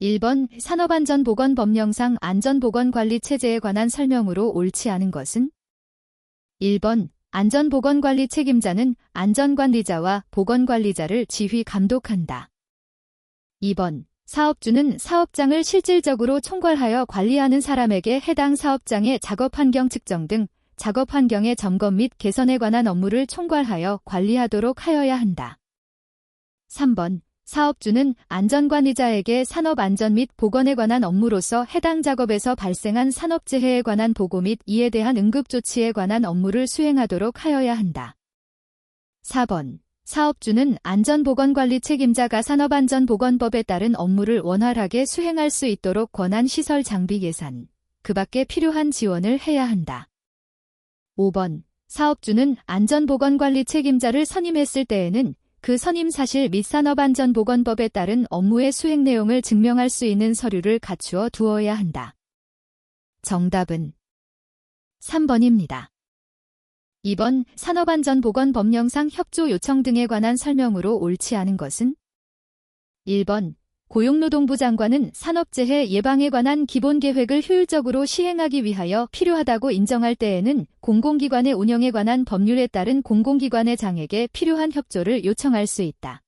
1번 산업안전보건법령상 안전보건관리체제에 관한 설명으로 옳지 않은 것은? 1번 안전보건관리 책임자는 안전관리자와 보건관리자를 지휘 감독한다. 2번 사업주는 사업장을 실질적으로 총괄하여 관리하는 사람에게 해당 사업장의 작업환경 측정 등 작업환경의 점검 및 개선에 관한 업무를 총괄하여 관리하도록 하여야 한다. 3번 사업주는 안전관리자에게 산업안전 및 보건에 관한 업무로서 해당 작업에서 발생한 산업재해에 관한 보고 및 이에 대한 응급조치에 관한 업무를 수행하도록 하여야 한다. 4번 사업주는 안전보건관리 책임자가 산업안전보건법에 따른 업무를 원활하게 수행할 수 있도록 권한 시설 장비 예산, 그 밖에 필요한 지원을 해야 한다. 5번 사업주는 안전보건관리 책임자를 선임했을 때에는 그 선임 사실 및 산업안전보건법에 따른 업무의 수행 내용을 증명할 수 있는 서류를 갖추어 두어야 한다. 정답은 3번입니다. 2번 산업안전보건법령상 협조 요청 등에 관한 설명으로 옳지 않은 것은? 1번 고용노동부 장관은 산업재해 예방에 관한 기본계획을 효율적으로 시행하기 위하여 필요하다고 인정할 때에는 공공기관의 운영에 관한 법률에 따른 공공기관의 장에게 필요한 협조를 요청할 수 있다.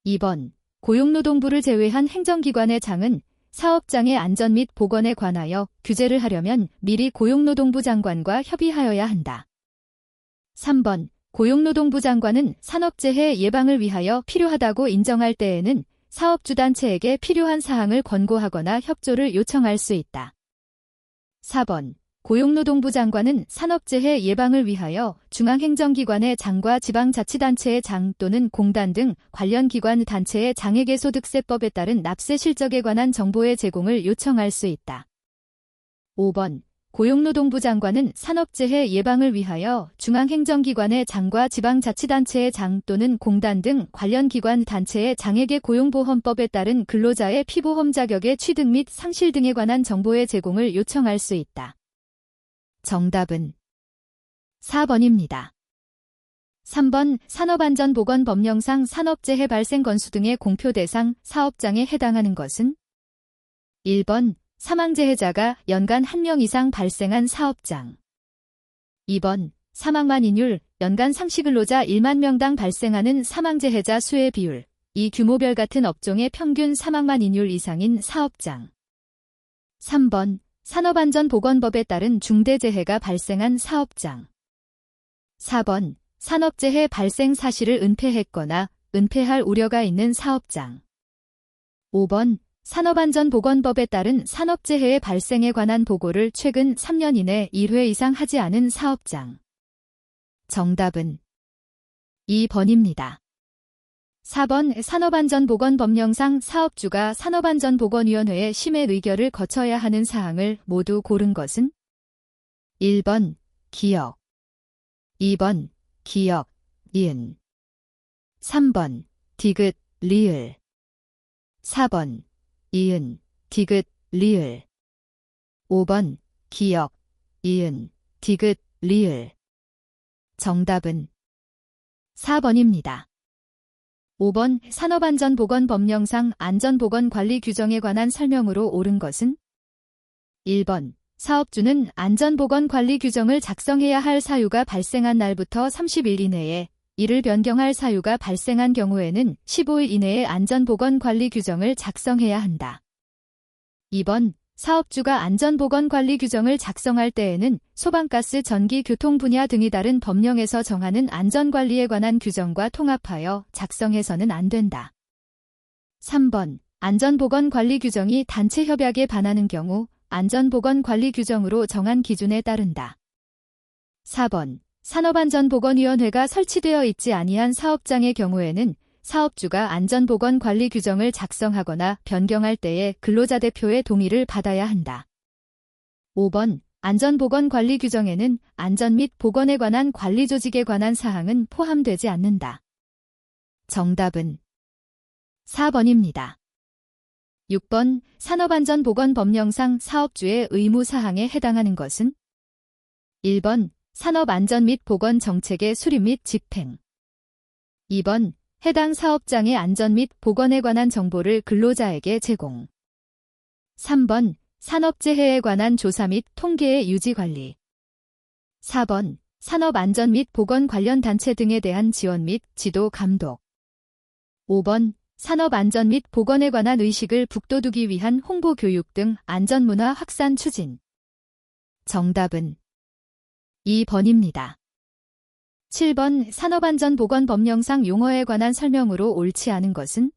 2번 고용노동부를 제외한 행정기관의 장은 사업장의 안전 및 보건에 관하여 규제를 하려면 미리 고용노동부 장관과 협의하여야 한다. 3번 고용노동부 장관은 산업재해 예방을 위하여 필요하다고 인정할 때에는 사업주단체에게 필요한 사항을 권고하거나 협조를 요청할 수 있다. 4번 고용노동부 장관은 산업재해 예방을 위하여 중앙행정기관의 장과 지방자치단체의 장 또는 공단 등 관련 기관 단체의 장에게 소득세법에 따른 납세 실적에 관한 정보의 제공을 요청할 수 있다. 5번 고용노동부 장관은 산업재해 예방을 위하여 중앙행정기관의 장과 지방자치단체의 장 또는 공단 등 관련 기관 단체의 장에게 고용보험법에 따른 근로자의 피보험 자격의 취득 및 상실 등에 관한 정보의 제공을 요청할 수 있다. 정답은 4번입니다. 3번 산업안전보건법령상 산업재해 발생 건수 등의 공표 대상 사업장에 해당하는 것은? 1번 사망재해자가 연간 1명 이상 발생한 사업장. 2번 사망만인율 연간 상시근로자 1만 명당 발생하는 사망재해자 수의 비율, 이 규모별 같은 업종의 평균 사망만인율 이상인 사업장. 3번 산업안전보건법에 따른 중대재해가 발생한 사업장. 4번 산업재해 발생 사실을 은폐했거나 은폐할 우려가 있는 사업장. 5번 산업안전보건법에 따른 산업재해의 발생에 관한 보고를 최근 3년 이내 1회 이상 하지 않은 사업장. 정답은 2번입니다. 4번 산업안전보건법령상 사업주가 산업안전보건위원회의 심의 의결을 거쳐야 하는 사항을 모두 고른 것은? 1번 기역, 2번 기역, 니은, 3번 디귿, 리을, 4번 이은, 디귿, 리을, 5번 기역, 이은, 디귿, 리을. 정답은 4번입니다. 5번 산업안전보건법령상 안전보건관리 규정에 관한 설명으로 옳은 것은? 1번 사업주는 안전보건관리 규정을 작성해야 할 사유가 발생한 날부터 30일 이내에, 이를 변경할 사유가 발생한 경우에는 15일 이내에 안전보건관리 규정을 작성해야 한다. 2번 사업주가 안전보건관리 규정을 작성할 때에는 소방가스, 전기, 교통 분야 등이 다른 법령에서 정하는 안전관리에 관한 규정과 통합하여 작성해서는 안 된다. 3번 안전보건관리 규정이 단체 협약에 반하는 경우 안전보건관리 규정으로 정한 기준에 따른다. 4번 산업안전보건위원회가 설치되어 있지 아니한 사업장의 경우에는 사업주가 안전보건관리 규정을 작성하거나 변경할 때에 근로자 대표의 동의를 받아야 한다. 5번 안전보건관리 규정에는 안전 및 보건에 관한 관리 조직에 관한 사항은 포함되지 않는다. 정답은 4번입니다. 6번 산업안전보건법령상 사업주의 의무사항에 해당하는 것은? 1번 산업안전 및 보건 정책의 수립 및 집행, 2번 해당 사업장의 안전 및 보건에 관한 정보를 근로자에게 제공. 3번 산업재해에 관한 조사 및 통계의 유지 관리. 4번 산업안전 및 보건 관련 단체 등에 대한 지원 및 지도 감독. 5번 산업안전 및 보건에 관한 의식을 북돋우기 위한 홍보 교육 등 안전문화 확산 추진. 정답은 2번입니다. 7번 산업안전보건법령상 용어에 관한 설명으로 옳지 않은 것은?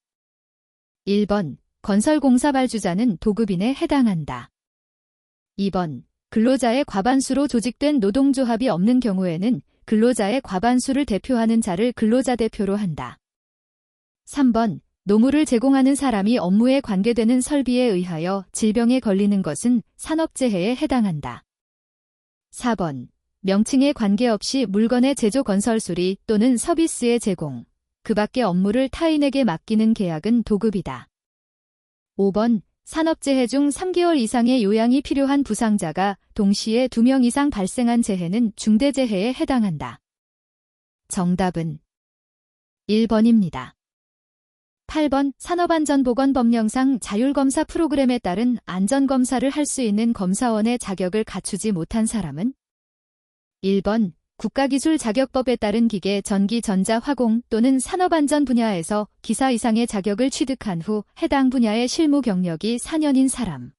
1번 건설공사 발주자는 도급인에 해당한다. 2번 근로자의 과반수로 조직된 노동조합이 없는 경우에는 근로자의 과반수를 대표하는 자를 근로자 대표로 한다. 3번 노무를 제공하는 사람이 업무에 관계되는 설비에 의하여 질병에 걸리는 것은 산업재해에 해당한다. 4번 명칭에 관계없이 물건의 제조 건설 수리 또는 서비스의 제공, 그 밖의 업무를 타인에게 맡기는 계약은 도급이다. 5번 산업재해 중 3개월 이상의 요양이 필요한 부상자가 동시에 2명 이상 발생한 재해는 중대재해에 해당한다. 정답은 1번입니다. 8번 산업안전보건법령상 자율검사 프로그램에 따른 안전검사를 할 수 있는 검사원의 자격을 갖추지 못한 사람은? 1번 국가기술자격법에 따른 기계, 전기, 전자, 화공 또는 산업안전 분야에서 기사 이상의 자격을 취득한 후 해당 분야의 실무 경력이 4년인 사람.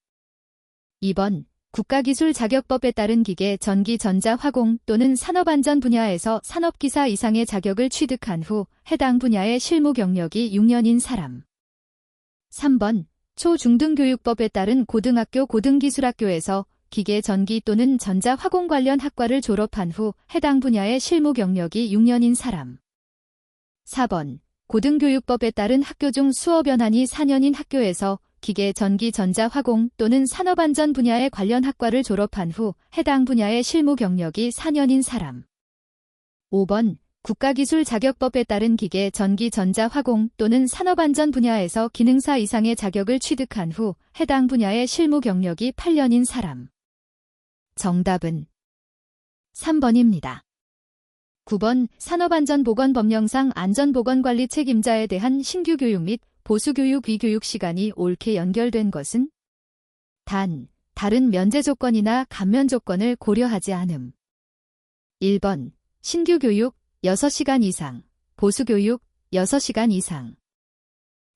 2번 국가기술자격법에 따른 기계, 전기, 전자, 화공 또는 산업안전 분야에서 산업기사 이상의 자격을 취득한 후 해당 분야의 실무 경력이 6년인 사람. 3번 초중등교육법에 따른 고등학교, 고등기술학교에서 기계, 전기 또는 전자, 화공 관련 학과를 졸업한 후 해당 분야의 실무 경력이 6년인 사람. 4번 고등교육법에 따른 학교 중 수업 연한이 4년인 학교에서 기계, 전기, 전자, 화공 또는 산업안전 분야의 관련 학과를 졸업한 후 해당 분야의 실무 경력이 4년인 사람. 5번 국가기술자격법에 따른 기계, 전기, 전자, 화공 또는 산업안전 분야에서 기능사 이상의 자격을 취득한 후 해당 분야의 실무 경력이 8년인 사람. 정답은 3번입니다. 9번 산업안전보건법령상 안전보건관리 책임자에 대한 신규 교육 및 보수교육 위교육 시간이 옳게 연결된 것은? 단, 다른 면제 조건이나 감면 조건을 고려하지 않음. 1번 신규 교육 6시간 이상, 보수교육 6시간 이상.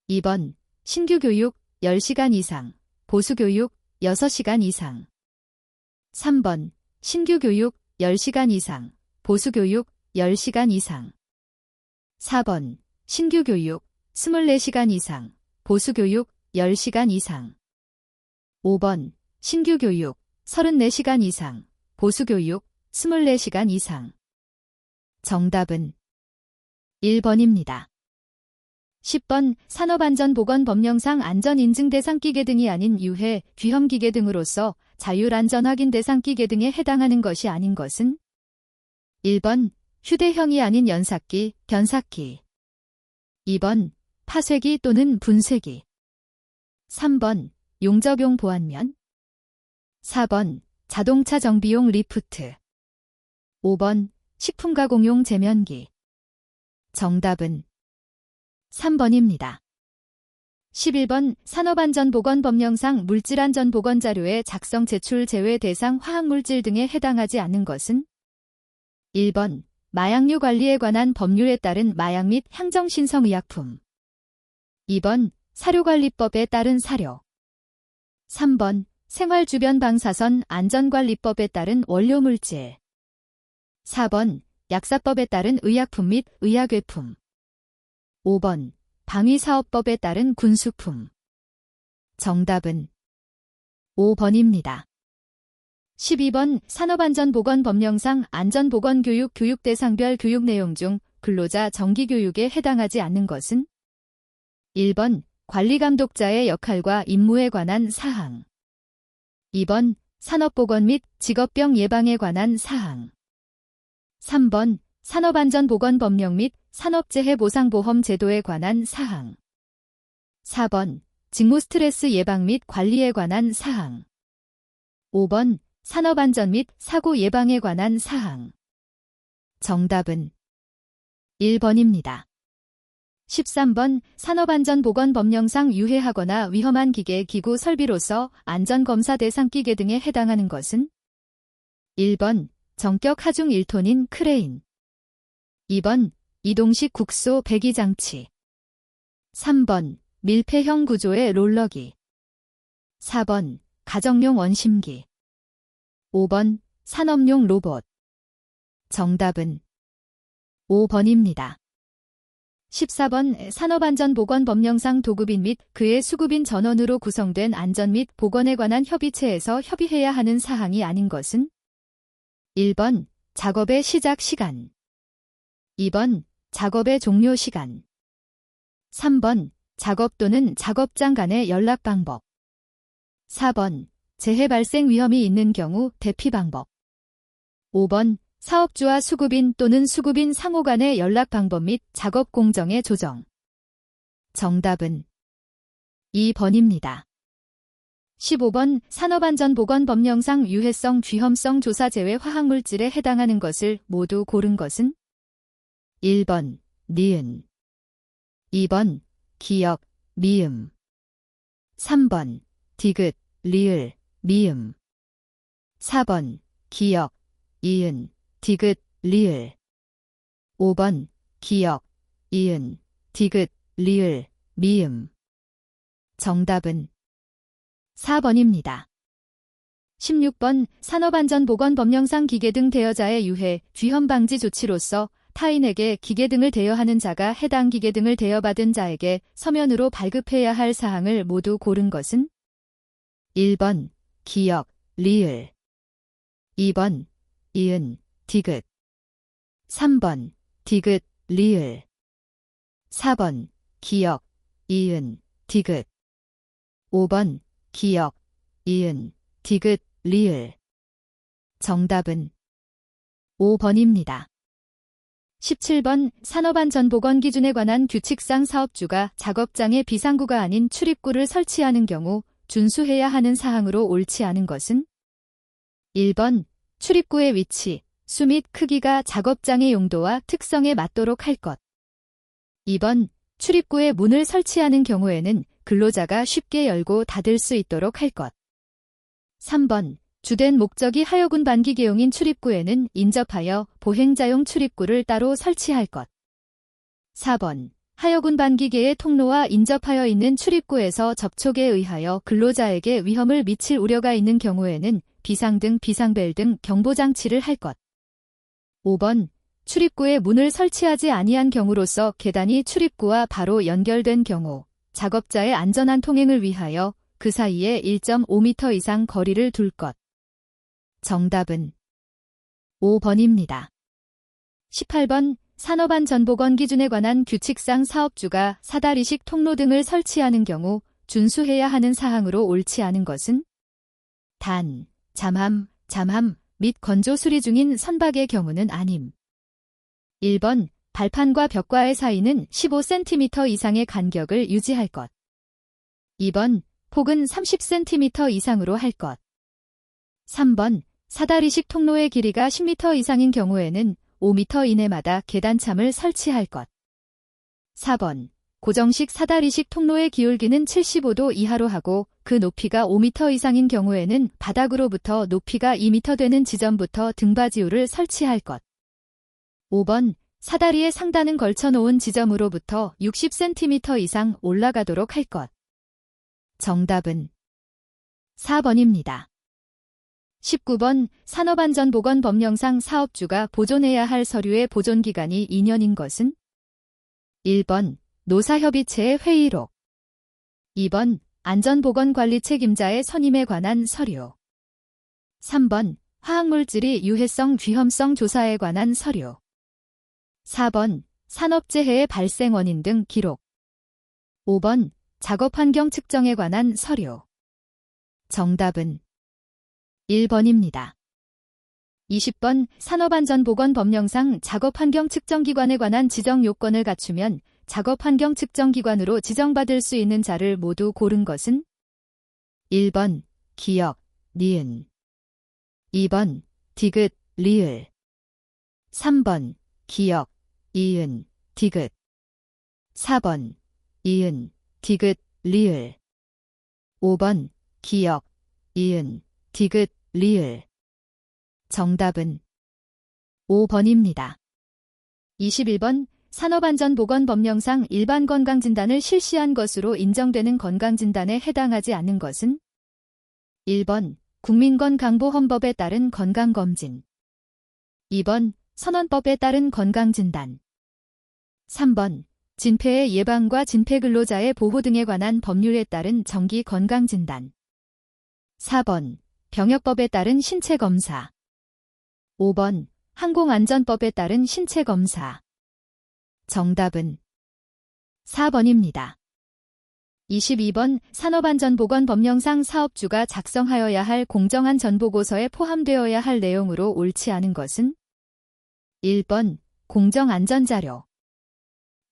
2번 신규 교육 10시간 이상, 보수교육 6시간 이상. 3번 신규 교육 10시간 이상, 보수교육 10시간 이상. 4번 신규 교육 24시간 이상, 보수교육 10시간 이상. 5번 신규 교육 34시간 이상, 보수교육 24시간 이상. 정답은 1번입니다. 10번 산업안전보건법령상 안전인증 대상 기계 등이 아닌 유해, 귀험 기계 등으로서 자율안전확인 대상 기계 등에 해당하는 것이 아닌 것은? 1번 휴대형이 아닌 연삭기, 변삭기. 2번 파쇄기 또는 분쇄기. 3번 용접용 보안면. 4번 자동차 정비용 리프트. 5번 식품가공용 제면기. 정답은 3번입니다. 11번 산업안전보건법령상 물질안전보건자료의 작성 제출 제외 대상 화학물질 등에 해당하지 않는 것은? 1번 마약류 관리에 관한 법률에 따른 마약 및 향정신성의약품. 2번 사료관리법에 따른 사료. 3번 생활주변방사선 안전관리법에 따른 원료물질. 4번 약사법에 따른 의약품 및 의약외품. 5번 방위사업법에 따른 군수품. 정답은 5번입니다. 12번 산업안전보건법령상 안전보건교육 교육 대상별 교육 내용 중 근로자 정기교육에 해당하지 않는 것은? 1번 관리감독자의 역할과 임무에 관한 사항. 2번 산업보건 및 직업병 예방에 관한 사항. 3번 산업안전보건법령 및 산업재해보상보험 제도에 관한 사항. 4번 직무스트레스 예방 및 관리에 관한 사항. 5번 산업안전 및 사고 예방에 관한 사항. 정답은 1번입니다. 13번 산업안전보건법령상 유해하거나 위험한 기계, 기구, 설비로서 안전검사 대상 기계 등에 해당하는 것은 1번 정격 하중 1톤인 크레인, 2번 이동식 국소 배기장치, 3번 밀폐형 구조의 롤러기, 4번 가정용 원심기, 5번 산업용 로봇. 정답은 5번입니다. 14번 산업안전보건법령상 도급인 및 그의 수급인 전원으로 구성된 안전 및 보건에 관한 협의체에서 협의해야 하는 사항이 아닌 것은 1번 작업의 시작 시간, 2번 작업의 종료 시간, 3번 작업 또는 작업장 간의 연락 방법, 4번 재해 발생 위험이 있는 경우 대피 방법, 5번 사업주와 수급인 또는 수급인 상호 간의 연락 방법 및 작업 공정의 조정. 정답은 2번입니다. 15번 산업안전보건법령상 유해성, 위험성 조사 제외 화학물질에 해당하는 것을 모두 고른 것은 1번 니은, 2번 기역, 미음, 3번 디귿, 리을, 미음, 4번 기역, 이은, 디귿, 리을, 5번 기역, 이은, 디귿, 리을, 미음. 정답은 4번입니다. 16번 산업안전보건법령상 기계 등 대여자의 유해, 위험 방지 조치로서 타인에게 기계 등을 대여하는 자가 해당 기계 등을 대여받은 자에게 서면으로 발급해야 할 사항을 모두 고른 것은 1번 기역, 리을, 2번 이은, 디귿, 3번 디귿, 리을, 4번 기역, 이은, 디귿, 5번 기역, 이은, 디귿, 리을. 정답은 5번입니다. 17번 산업안전보건 기준에 관한 규칙상 사업주가 작업장에 비상구가 아닌 출입구를 설치하는 경우 준수해야 하는 사항으로 옳지 않은 것은 1번 출입구의 위치, 수 및 크기가 작업장의 용도와 특성에 맞도록 할 것. 2번 출입구에 문을 설치하는 경우에는 근로자가 쉽게 열고 닫을 수 있도록 할 것. 3번 주된 목적이 하여군 반기계용인 출입구에는 인접하여 보행자용 출입구를 따로 설치할 것. 4번 하여군 반기계의 통로와 인접하여 있는 출입구에서 접촉에 의하여 근로자에게 위험을 미칠 우려가 있는 경우에는 비상등, 비상벨 등 경보장치를 할 것. 5번 출입구에 문을 설치하지 아니한 경우로서 계단이 출입구와 바로 연결된 경우 작업자의 안전한 통행을 위하여 그 사이에 1.5m 이상 거리를 둘 것. 정답은 5번입니다. 18번 산업안전보건 기준에 관한 규칙상 사업주가 사다리식 통로 등을 설치하는 경우 준수해야 하는 사항으로 옳지 않은 것은 단, 잠함 및 건조 수리 중인 선박의 경우는 아님. 1번 발판과 벽과의 사이는 15cm 이상의 간격을 유지할 것. 2번 폭은 30cm 이상으로 할 것. 3번 사다리식 통로의 길이가 10m 이상인 경우에는 5m 이내마다 계단참을 설치할 것. 4번 고정식 사다리식 통로의 기울기는 75도 이하로 하고 그 높이가 5m 이상인 경우에는 바닥으로부터 높이가 2m 되는 지점부터 등받이울을 설치할 것. 5번 사다리의 상단은 걸쳐놓은 지점으로부터 60cm 이상 올라가도록 할 것. 정답은 4번입니다. 19번 산업안전보건법령상 사업주가 보존해야 할 서류의 보존기간이 2년인 것은 1번 노사협의체의 회의록, 2번 안전보건관리 책임자의 선임에 관한 서류, 3번 화학물질이 유해성, 위험성 조사에 관한 서류, 4번 산업재해의 발생 원인 등 기록, 5번 작업환경 측정에 관한 서류. 정답은 1번입니다. 20번 산업안전보건법령상 작업환경 측정기관에 관한 지정 요건을 갖추면 작업환경 측정기관으로 지정받을 수 있는 자를 모두 고른 것은 1번 기역, 니은, 2번 디귿, 리을, 3번 기역, 이은, 디귿, 4번 이은, 디귿, 리을. 5번 기역, 이은, 디귿, 리을. 정답은 5번입니다. 21번 산업안전보건법령상 일반 건강진단을 실시한 것으로 인정되는 건강진단에 해당하지 않는 것은 1번 국민건강보험법에 따른 건강검진, 2번 선언법에 따른 건강진단, 3번 진폐의 예방과 진폐근로자의 보호 등에 관한 법률에 따른 정기건강진단, 4번 병역법에 따른 신체검사, 5번 항공안전법에 따른 신체검사. 정답은 4번입니다. 22번 산업안전보건법령상 사업주가 작성하여야 할 공정한 전보고서에 포함되어야 할 내용으로 옳지 않은 것은 1번 공정안전자료,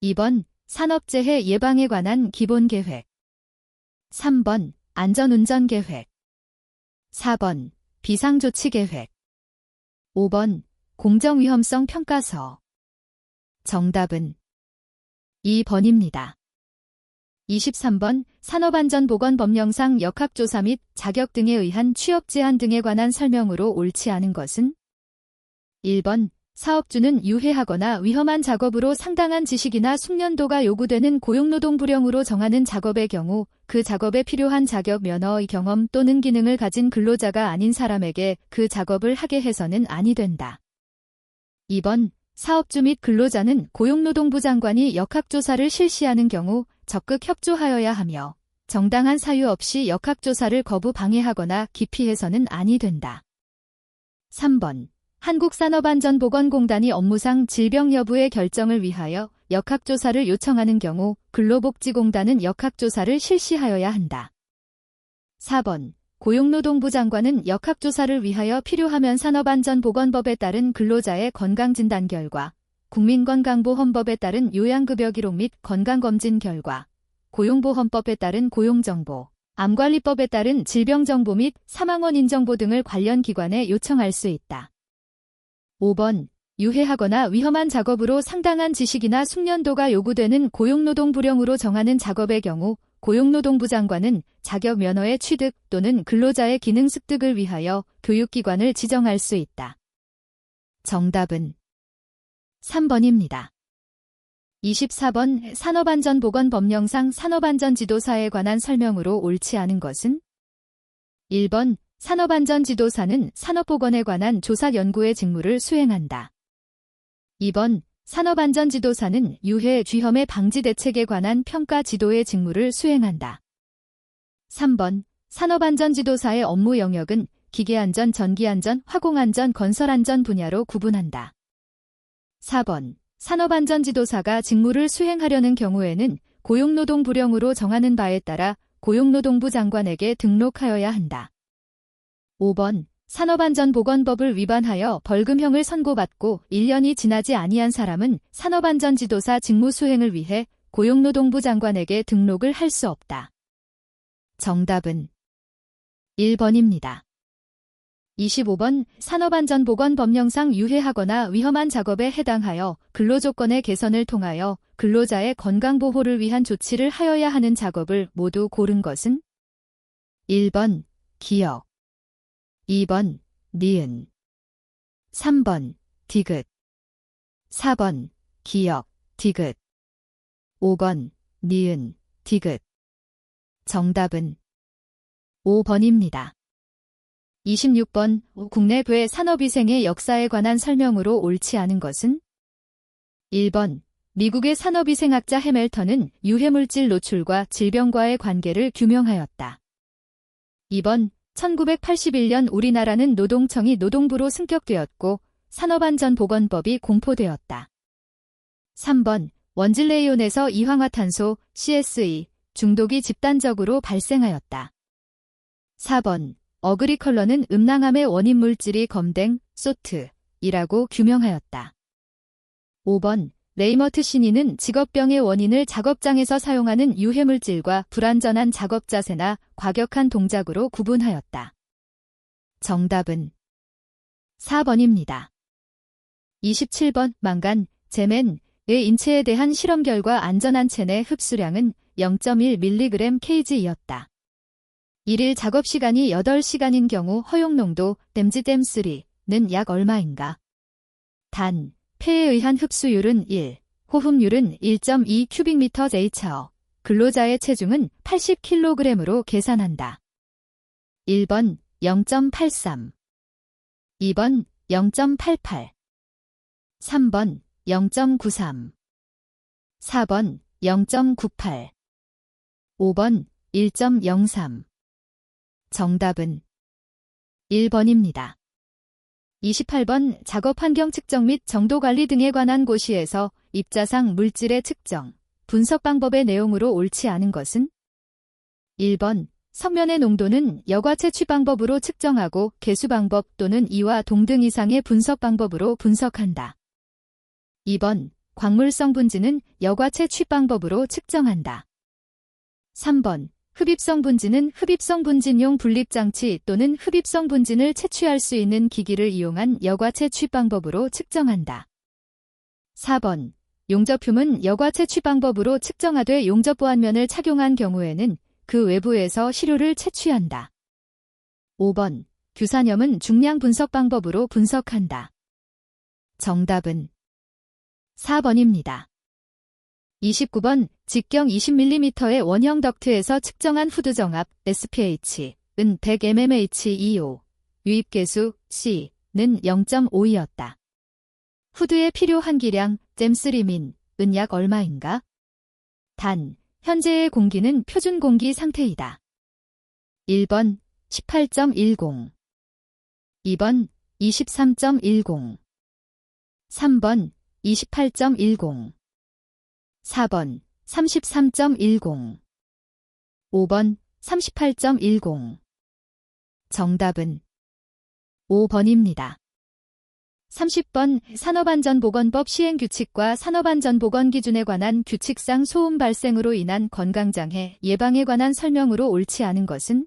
2번 산업재해 예방에 관한 기본계획, 3번 안전운전계획, 4번 비상조치계획, 5번 공정위험성 평가서. 정답은 2번입니다. 23번 산업안전보건법령상 역학조사 및 자격 등에 의한 취업제한 등에 관한 설명으로 옳지 않은 것은 1번 사업주는 유해하거나 위험한 작업으로 상당한 지식이나 숙련도가 요구되는 고용노동부령으로 정하는 작업의 경우 그 작업에 필요한 자격 면허의 경험 또는 기능을 가진 근로자가 아닌 사람에게 그 작업을 하게 해서는 아니 된다. 2번 사업주 및 근로자는 고용노동부 장관이 역학조사를 실시하는 경우 적극 협조하여야 하며 정당한 사유 없이 역학조사를 거부 방해하거나 기피해서는 아니 된다. 3번 한국산업안전보건공단이 업무상 질병 여부의 결정을 위하여 역학조사를 요청하는 경우 근로복지공단은 역학조사를 실시하여야 한다. 4번 고용노동부 장관은 역학조사를 위하여 필요하면 산업안전보건법에 따른 근로자의 건강진단 결과, 국민건강보험법에 따른 요양급여 기록 및 건강검진 결과, 고용보험법에 따른 고용정보, 암관리법에 따른 질병정보 및 사망원인 정보 등을 관련 기관에 요청할 수 있다. 5번 유해하거나 위험한 작업으로 상당한 지식이나 숙련도가 요구되는 고용노동부령으로 정하는 작업의 경우 고용노동부 장관은 자격 면허의 취득 또는 근로자의 기능 습득을 위하여 교육기관을 지정할 수 있다. 정답은 3번입니다. 24번 산업안전보건법령상 산업안전지도사에 관한 설명으로 옳지 않은 것은 1번 산업안전지도사는 산업보건에 관한 조사 연구의 직무를 수행한다. 2번 산업안전지도사는 유해 쥐염의 방지 대책에 관한 평가 지도의 직무를 수행한다. 3번 산업안전지도사의 업무 영역은 기계안전, 전기안전, 화공안전, 건설안전 분야로 구분한다. 4번 산업안전지도사가 직무를 수행하려는 경우에는 고용노동부령으로 정하는 바에 따라 고용노동부 장관에게 등록하여야 한다. 5번 산업안전보건법을 위반하여 벌금형을 선고받고 1년이 지나지 아니한 사람은 산업안전지도사 직무 수행을 위해 고용노동부 장관에게 등록을 할 수 없다. 정답은 1번입니다. 25번 산업안전보건법령상 유해하거나 위험한 작업에 해당하여 근로조건의 개선을 통하여 근로자의 건강보호를 위한 조치를 하여야 하는 작업을 모두 고른 것은 1번 기역, 2번 니은, 3번 디귿, 4번 기역, 디귿, 5번 니은, 디귿. 정답은 5번입니다. 26번 국내외 산업위생의 역사에 관한 설명으로 옳지 않은 것은 1번 미국의 산업위생학자 해멜턴은 유해물질 노출과 질병과의 관계를 규명하였다. 2번 1981년 우리나라는 노동청이 노동부로 승격되었고 산업안전보건법이 공포되었다. 3번 원질레이온에서 이황화탄소 (CSE) 중독이 집단적으로 발생하였다. 4번 어그리컬러는 음낭암의 원인 물질이 검댕, 소트이라고 규명하였다. 5번 레이머트 신인은 직업병의 원인을 작업장에서 사용하는 유해물질과 불안전한 작업 자세나 과격한 동작으로 구분하였다. 정답은 4번입니다. 27번 망간, 제멘, 인체에 대한 실험 결과 안전한 체내 흡수량은 0.1mg/kg이었다. 1일 작업 시간이 8시간인 경우 허용 농도 댐3는 약 얼마인가? 단, 폐에 의한 흡수율은 1, 호흡률은 1.2 큐빅미터/j/hr, 근로자의 체중은 80kg으로 계산한다. 1번 0.83, 2번 0.88, 3번 0.93, 4번 0.98, 5번 1.03. 정답은 1번입니다. 28번 작업 환경 측정 및 정도 관리 등에 관한 고시에서 입자상 물질의 측정, 분석 방법의 내용으로 옳지 않은 것은? 1번 성면의 농도는 여과 채취 방법으로 측정하고 개수 방법 또는 2와 동등 이상의 분석 방법으로 분석한다. 2번 광물성 분지는 여과 채취 방법으로 측정한다. 3번 흡입성 분지는 흡입성 분진용 분립장치 또는 흡입성 분진을 채취할 수 있는 기기를 이용한 여과 채취 방법으로 측정한다. 4번 용접흉은 여과 채취 방법으로 측정하되 용접 보안면을 착용한 경우에는 그 외부에서 시료를 채취한다. 5번 규산염은 중량 분석 방법으로 분석한다. 정답은 4번입니다. 29번 직경 20mm의 원형 덕트에서 측정한 후드 정압 SPH은 100mmHg2O, 유입계수 C는 0.5이었다. 후드의 필요 한기량 잼3민은 약 얼마인가? 단, 현재의 공기는 표준 공기 상태이다. 1번 18.10, 2번 23.10, 3번 28.10, 4번 33.10, 5번 38.10. 정답은 5번입니다. 30번 산업안전보건법 시행규칙과 산업안전보건기준에 관한 규칙상 소음 발생으로 인한 건강장애 예방에 관한 설명으로 옳지 않은 것은?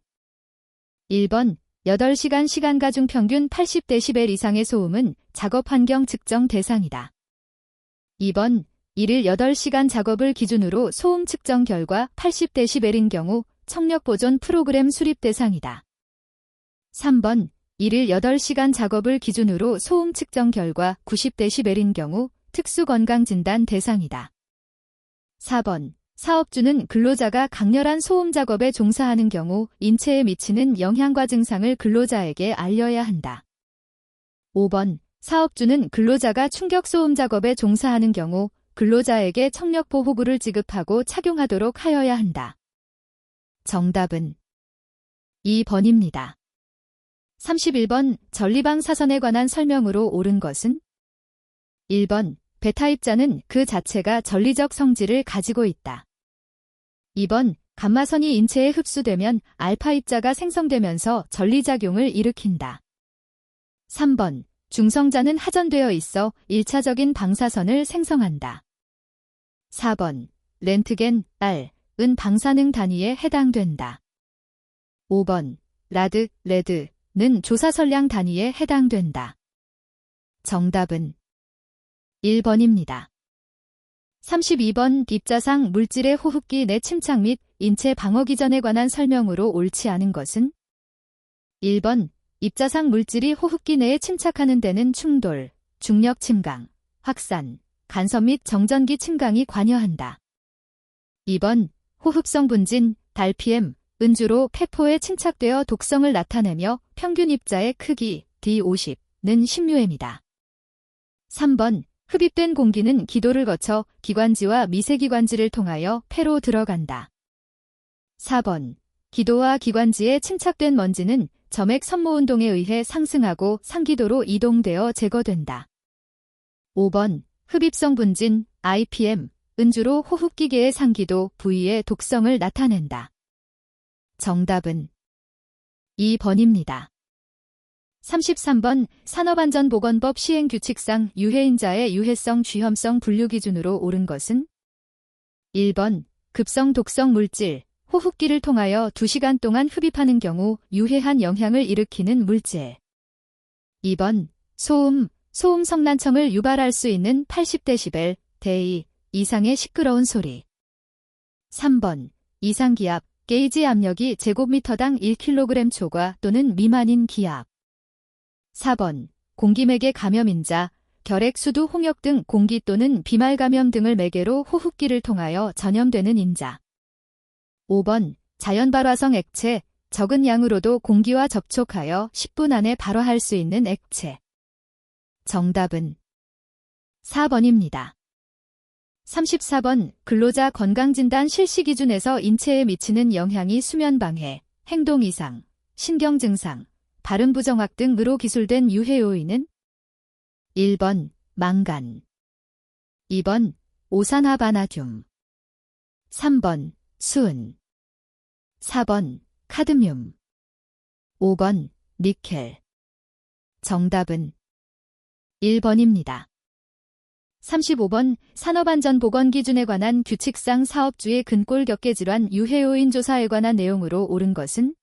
1번 8시간 시간가 중 평균 80dB 이상의 소음은 작업환경 측정 대상이다. 2번 1일 8시간 작업을 기준으로 소음 측정 결과 80dB인 경우 청력보존 프로그램 수립 대상이다. 3번 1일 8시간 작업을 기준으로 소음 측정 결과 90dB인 경우 특수건강진단 대상이다. 4번 사업주는 근로자가 강렬한 소음 작업에 종사하는 경우 인체에 미치는 영향과 증상을 근로자에게 알려야 한다. 5번 사업주는 근로자가 충격소음 작업에 종사하는 경우 근로자에게 청력보호구를 지급하고 착용하도록 하여야 한다. 정답은 2번입니다. 31번 전리방 사선에 관한 설명으로 옳은 것은? 1번 베타입자는 그 자체가 전리적 성질을 가지고 있다. 2번 감마선이 인체에 흡수되면 알파입자가 생성되면서 전리작용을 일으킨다. 3번 중성자는 하전되어 있어 1차적인 방사선을 생성한다. 4번 렌트겐, R은 방사능 단위에 해당된다. 5번 라드, 레드는 조사설량 단위에 해당된다. 정답은 1번입니다. 32번 입자상 물질의 호흡기 내 침착 및 인체 방어 기전에 관한 설명으로 옳지 않은 것은? 1번 입자상 물질이 호흡기 내에 침착하는 데는 충돌, 중력 침강, 확산, 간섭 및 정전기 침강이 관여한다. 2번 호흡성 분진, 달PM, 은주로 폐포에 침착되어 독성을 나타내며 평균 입자의 크기 D50는 10mg입니다. 3번 흡입된 공기는 기도를 거쳐 기관지와 미세기관지를 통하여 폐로 들어간다. 4번 기도와 기관지에 침착된 먼지는 점액 선모운동에 의해 상승하고 상기도로 이동되어 제거된다. 5번 흡입성 분진, IPM, 은주로 호흡기계의 상기도 부위의 독성을 나타낸다. 정답은 2번입니다. 33번 산업안전보건법 시행규칙상 유해인자의 유해성 쥐염성 분류 기준으로 옳은 것은? 1번 급성 독성 물질, 호흡기를 통하여 2시간 동안 흡입하는 경우 유해한 영향을 일으키는 물질. 2번 소음, 소음 성난청을 유발할 수 있는 80dB 대이, 이상의 시끄러운 소리. 3번, 이상 기압, 게이지 압력이 제곱미터당 1kg 초과 또는 미만인 기압. 4번, 공기맥의 감염인자, 결핵, 수두, 홍역 등 공기 또는 비말 감염 등을 매개로 호흡기를 통하여 전염되는 인자. 5번, 자연발화성 액체, 적은 양으로도 공기와 접촉하여 10분 안에 발화할 수 있는 액체. 정답은 4번입니다. 34번, 근로자 건강진단 실시 기준에서 인체에 미치는 영향이 수면방해, 행동이상, 신경증상, 발음 부정확 등으로 기술된 유해 요인은 1번, 망간, 2번, 오산화바나듐, 3번, 수은, 4번, 카드뮴, 5번, 니켈. 정답은 1번입니다. 35번, 산업안전보건기준에 관한 규칙상 사업주의 근골격계질환 유해요인 조사에 관한 내용으로 옳은 것은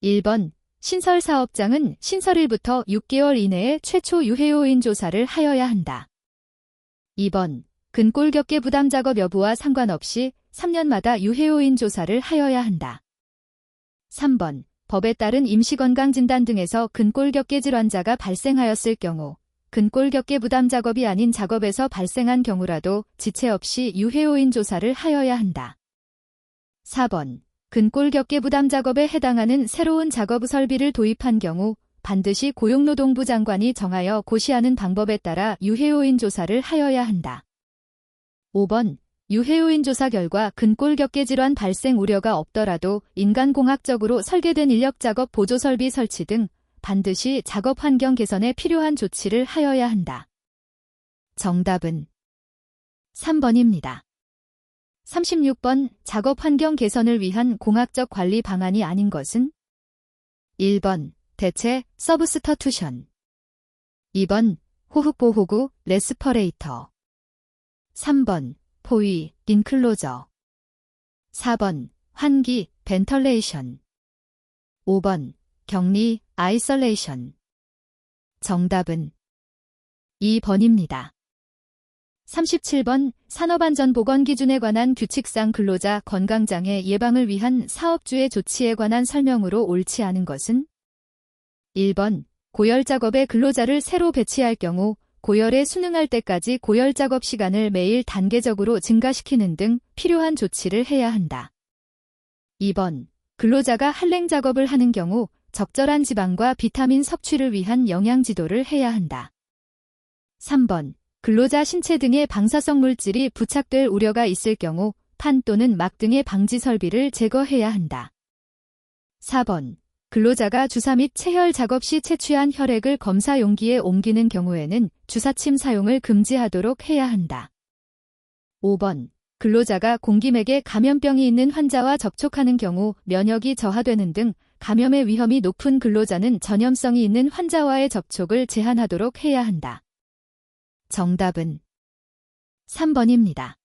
1번, 신설사업장은 신설일부터 6개월 이내에 최초 유해요인 조사를 하여야 한다. 2번, 근골격계 부담작업 여부와 상관없이 3년마다 유해요인 조사를 하여야 한다. 3번, 법에 따른 임시건강진단 등에서 근골격계 질환자가 발생하였을 경우 근골격계 부담 작업이 아닌 작업에서 발생한 경우라도 지체 없이 유해요인 조사를 하여야 한다. 4번, 근골격계 부담 작업에 해당하는 새로운 작업 설비를 도입한 경우 반드시 고용노동부 장관이 정하여 고시하는 방법에 따라 유해요인 조사를 하여야 한다. 5번, 유해요인 조사 결과 근골격계 질환 발생 우려가 없더라도 인간공학적으로 설계된 인력작업 보조설비 설치 등 반드시 작업 환경 개선에 필요한 조치를 하여야 한다. 정답은 3번입니다. 36번, 작업 환경 개선을 위한 공학적 관리 방안이 아닌 것은 1번, 대체, 서브스터투션, 2번, 호흡보호구, 레스퍼레이터, 3번, 포위, 인클로저, 4번, 환기, 벤털레이션, 5번, 격리, 아이솔레이션. 정답은 2번입니다. 37번, 산업안전보건기준에 관한 규칙상 근로자 건강장애 예방을 위한 사업주의 조치에 관한 설명으로 옳지 않은 것은 1번, 고열작업에 근로자를 새로 배치할 경우 고열에 순응할 때까지 고열작업 시간을 매일 단계적으로 증가시키는 등 필요한 조치를 해야 한다. 2번, 근로자가 한랭작업을 하는 경우 적절한 지방과 비타민 섭취를 위한 영양지도를 해야 한다. 3번, 근로자 신체 등의 방사성 물질이 부착될 우려가 있을 경우 판 또는 막 등의 방지 설비를 제거해야 한다. 4번, 근로자가 주사 및 체혈 작업 시 채취한 혈액을 검사 용기에 옮기는 경우에는 주사침 사용을 금지하도록 해야 한다. 5번, 근로자가 공기맥에 감염병이 있는 환자와 접촉하는 경우 면역이 저하되는 등 감염의 위험이 높은 근로자는 전염성이 있는 환자와의 접촉을 제한하도록 해야 한다. 정답은 3번입니다.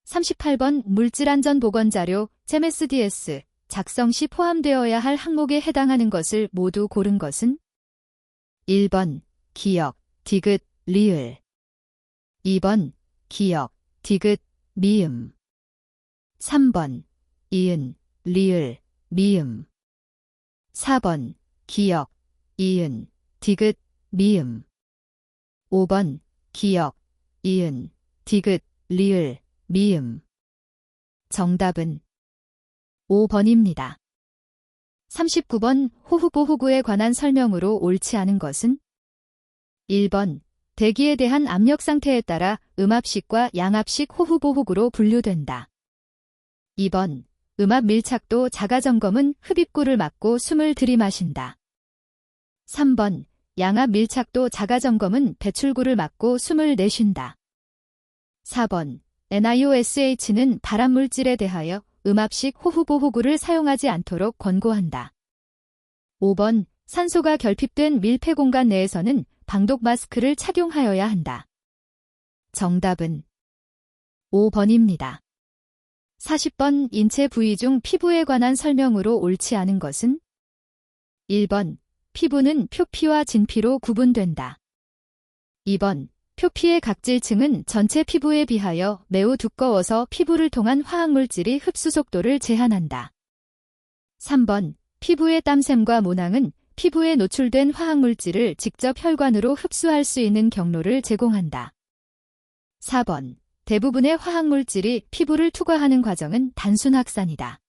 38번, 물질안전보건자료, GMSDS, 작성 시 포함되어야 할 항목에 해당하는 것을 모두 고른 것은 1번, 기역, 디귿, 리을, 2번, 기역, 디귿, 미음, 3번, 이은, 리을, 미음, 4번, 기역, 이은, 디귿, 미음, 5번, 기역, 이은, 디귿, 리을, 미음. 정답은 5번입니다. 39번, 호흡보호구에 관한 설명으로 옳지 않은 것은 1번, 대기에 대한 압력 상태에 따라 음압식과 양압식 호흡보호구로 분류된다. 2번, 음압 밀착도 자가점검은 흡입구를 막고 숨을 들이마신다. 3번, 양압 밀착도 자가점검은 배출구를 막고 숨을 내쉰다. 4번, NIOSH는 발암물질에 대하여 음압식 호흡보호구를 사용하지 않도록 권고한다. 5번, 산소가 결핍된 밀폐 공간 내에서는 방독 마스크를 착용하여야 한다. 정답은 5번입니다. 40번, 인체 부위 중 피부에 관한 설명으로 옳지 않은 것은 1번, 피부는 표피와 진피로 구분된다. 2번, 표피의 각질층은 전체 피부에 비하여 매우 두꺼워서 피부를 통한 화학물질이 흡수 속도를 제한한다. 3번. 피부의 땀샘과 모낭은 피부에 노출된 화학물질을 직접 혈관으로 흡수할 수 있는 경로를 제공한다. 4번. 대부분의 화학물질이 피부를 투과하는 과정은 단순 확산이다.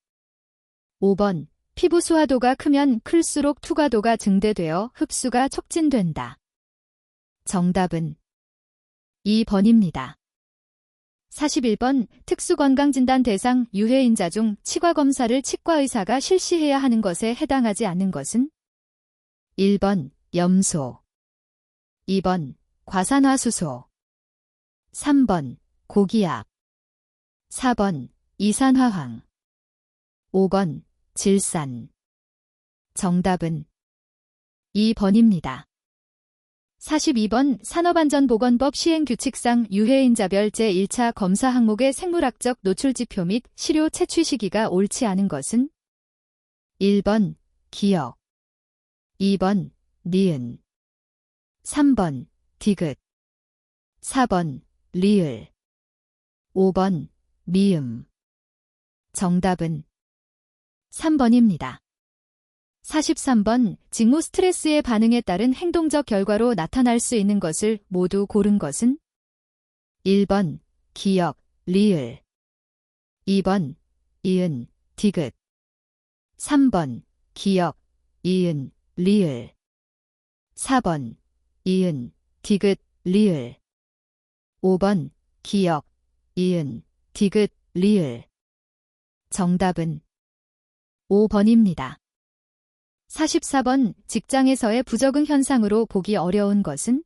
5번. 피부 수화도가 크면 클수록 투과도가 증대되어 흡수가 촉진된다. 정답은 2번입니다. 41번. 특수건강진단 대상 유해인자 중 치과검사를 치과의사가 실시해야 하는 것에 해당하지 않는 것은? 1번. 염소 2번. 과산화수소 3번. 고기압 4번. 이산화황 5번. 질산 정답은 2번입니다. 42번. 산업안전보건법 시행규칙상 유해인자별 제1차 검사 항목의 생물학적 노출지표 및 시료 채취 시기가 옳지 않은 것은? 1번. 기역 2번. 니은 3번. 디귿 4번. 리을 5번. 미음 정답은 3번입니다. 43번. 직무 스트레스의 반응에 따른 행동적 결과로 나타날 수 있는 것을 모두 고른 것은? 1번. 기역, 리을 2번. 이은, 디귿 3번. 기역, 이은, 리을 4번. 이은, 디귿, 리을 5번. 기역, 이은, 디귿, 리을 정답은 5번입니다. 44번. 직장에서의 부적응 현상으로 보기 어려운 것은?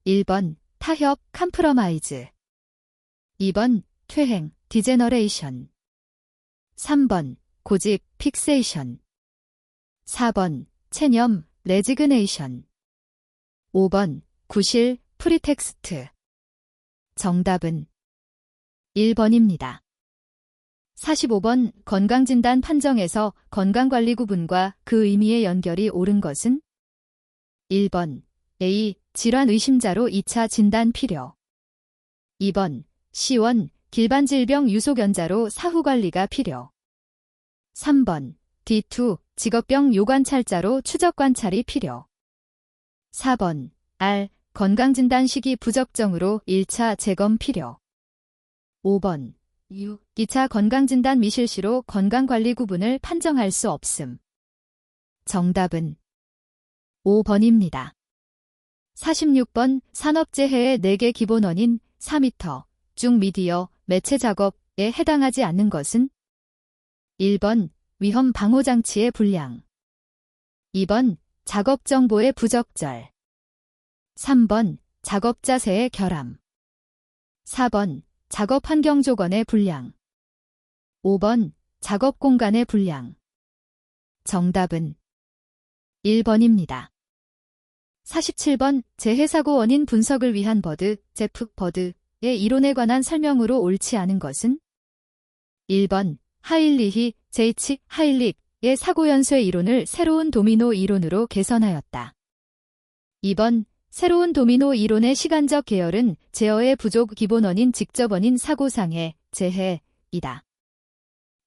1번. 타협, 컴프로마이즈 2번. 퇴행, 디제너레이션 3번. 고집, 픽세이션 4번. 체념, 레지그네이션 5번. 구실, 프리텍스트 정답은 1번입니다. 45번. 건강진단 판정에서 건강관리 구분과 그 의미의 연결이 옳은 것은? 1번. A. 질환 의심자로 2차 진단 필요 2번. C1. 길반질병 유소견자로 사후관리가 필요 3번. D2. 직업병 요관찰자로 추적관찰이 필요 4번. R. 건강진단 시기 부적정으로 1차 재검 필요 5번. 2차 건강진단 미실시로 건강관리 구분을 판정할 수 없음. 정답은 5번입니다. 46번. 산업재해의 4개 기본원인 4m 중 미디어, 매체 작업에 해당하지 않는 것은? 1번. 위험 방호장치의 불량 2번. 작업정보의 부적절 3번. 작업자세의 결함 4번. 작업환경조건의 불량 5번. 작업공간의 불량 정답은 1번입니다. 47번. 재해사고 원인 분석을 위한 버드, 제프 버드의 이론에 관한 설명으로 옳지 않은 것은? 1번. 하일리히, J.H. 하일릭의 사고연쇄 이론을 새로운 도미노 이론으로 개선하였다. 2번. 새로운 도미노 이론의 시간적 계열은 제어의 부족 기본원인 직접원인 사고상해, 재해이다.